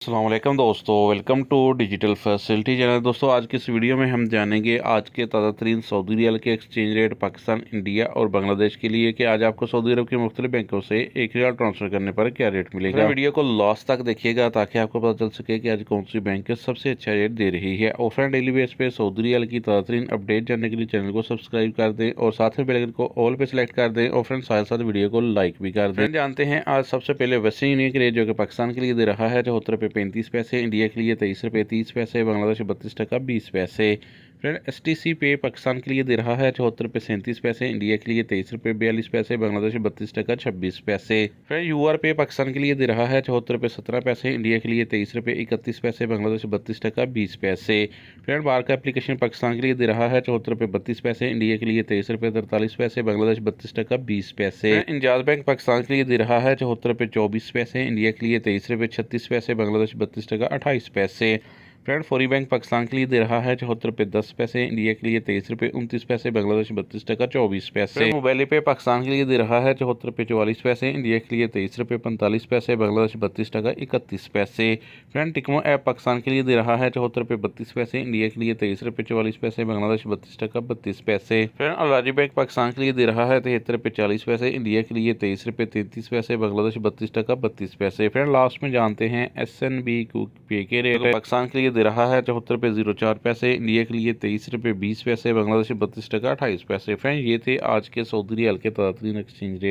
अस्सलाम वालेकुम दोस्तों, welcome to digital facility channel. दोस्तों आज की इस वीडियो में हम जानेंगे आज के ताज़ा तरीन सऊदी रियाल के एक्सचेंज रेट पाकिस्तान, इंडिया और बांग्लादेश के लिए कि आज आपको सऊदी अरब के मुख्तलिफ बैंकों से एक रियाल ट्रांसफर करने पर क्या रेट मिलेगा। वीडियो को लास्ट तक देखिएगा ताकि आपको पता चल सके कि आज कौन सी बैंक सबसे अच्छा रेट दे रही है। ऑफलाइन डेली बेस पे सऊदी रियाल की ताज़ा तरीन अपडेट जानने के लिए चैनल को सब्सक्राइब कर दें और साथ में बेल आइकन को ऑल पे सेलेक्ट कर दें और फ्रेंड साथ साथ वीडियो को लाइक भी कर दें। जानते हैं आज सबसे पहले वेस्टर्न यूनियन की रेट जो कि पाकिस्तान के लिए दे रहा है 74 रुपये 35 पैसे, इंडिया के लिए 23 रुपये 30 पैसे, बांग्लादेश 32 टका 20 पैसे। फ्रेंड STC पे पाकिस्तान के लिए दे रहा है 74 रुपये 37 पैसे, इंडिया के लिए 23 रुपये 42 पैसे, बांग्लादेश 32 टका 26 पैसे। फ्रेंड UR पे पाकिस्तान के लिए दे रहा है 74 रुपये 17 पैसे, इंडिया के लिए 23 रुपये 31 पैसे, बांग्लादेश 32 टका 20 पैसे। फ्रेंड बार का एप्लीकेशन पाकिस्तान के लिए दे रहा है 74 रुपये 32 पैसे, इंडिया के लिए 23 रुपये 43 पैसे, बांग्लादेश 32 टका 20 पैसे। इंजाज बैंक पाकिस्तान के लिए दे रहा है 74 रुपये 24 पैसे, इंडिया के लिए 23 रुपये 36 पैसे, बांग्लादेश 32 टका 28 पैसे। फ्रेंड फौरी बैंक पाकिस्तान के लिए दे रहा है 74 रुपये 10 पैसे, इंडिया के लिए 23 रुपये 29 पैसे, बांग्लादेश 32 टका 24 पैसे। मोबाइल पे पाकिस्तान के लिए दे रहा है 74 रुपये 44 पैसे, इंडिया के लिए 23 रुपये 45 पैसे, बांग्लादेश 32 टका 31 पैसे। फ्रेंड टिकमो ऐप पाकिस्तान के लिए दे रहा है 74 रुपये 32 पैसे, इंडिया के लिए 23 रुपये 44 पैसे, बांग्लादेश 32 टका 32 पैसे। फ्रेंड अलाजी बैंक पाकिस्तान के लिए दे रहा है 73 रुपये 40 पैसे, इंडिया के लिए 23 रुपये 33 पैसे, बांग्लादेश 32 टका 32 पैसे। फ्रेंड लास्ट में जानते हैं SNB पे के रेट पाकिस्तान के लिए दे रहा है 74 रुपये 04 पैसे, इंडिया के लिए 23 रुपये 20 पैसे, बांग्लादेश 32 टका 28 पैसे। फ्रेंड ये थे आज के सऊदी रियाल के ताज़ा तरीन एक्सचेंज रेट।